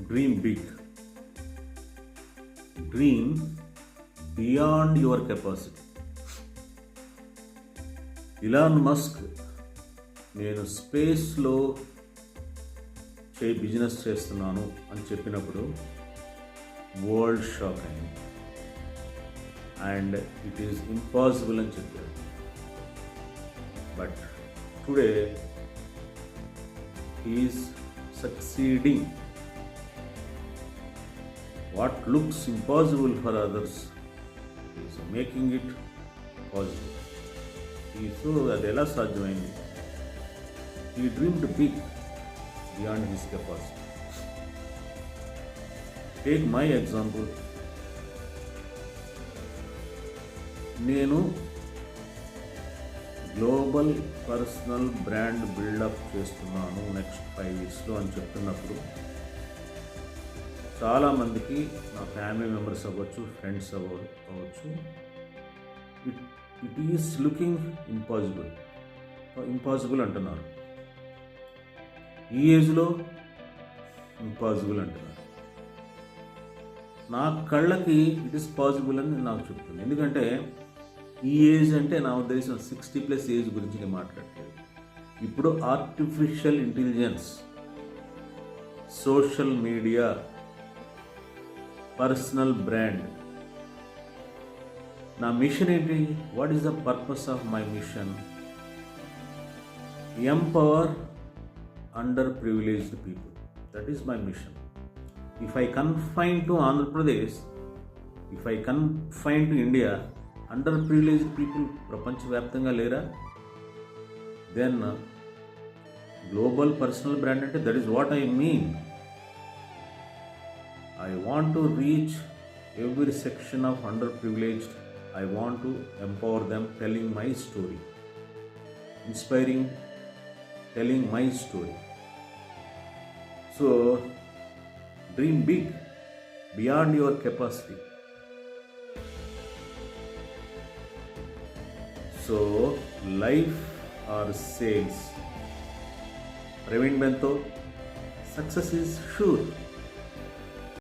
Dream big, dream beyond your capacity. Elon Musk నేను స్పేస్లో business చేస్తున్నాను అని చెప్పినప్పుడు వరల్డ్ షాక్ అయింది. అండ్ ఇట్ ఈస్ ఇంపాసిబుల్ అని చెప్పారు. But today is succeeding. What looks impossible for others is making it possible. So అది ఎలా సాధ్యమైంది? ఈ dreamed big beyond his capacity. Take my example. నేను గ్లోబల్ పర్సనల్ బ్రాండ్ బిల్డప్ చేస్తున్నాను next 5 yearsలో అని చెప్తున్నప్పుడు చాలామందికి, నా ఫ్యామిలీ మెంబర్స్ అవ్వచ్చు, ఫ్రెండ్స్ అవ్వచ్చు, ఇట్ ఈస్ లుకింగ్ ఇంపాసిబుల్ అంటున్నారు. ఈ ఏజ్లో ఇంపాసిబుల్ అంటున్నారు. నా కళ్ళకి ఇట్ ఈస్ పాసిబుల్ అని నాకు చెప్తుంది. ఎందుకంటే ఈ ఏజ్ అంటే నా ఉద్దేశం 60+ ఏజ్ గురించి నేను మాట్లాడలేదు. ఇప్పుడు artificial intelligence, social media, personal brand. నా మిషన్ ఏంటి? What is the purpose of my mission? Empower under privileged people. That is my mission. If I confine to Andhra Pradesh, if I confine to India, underprivileged people ప్రపంచవ్యాప్తంగా లేరా? Then global personal brand అంటే that is what I mean. I want to reach every section of underprivileged. I want to empower them, telling my story, inspiring, telling my story. So dream big, beyond your capacity. So life or sales. Praveen Bento, success is sure.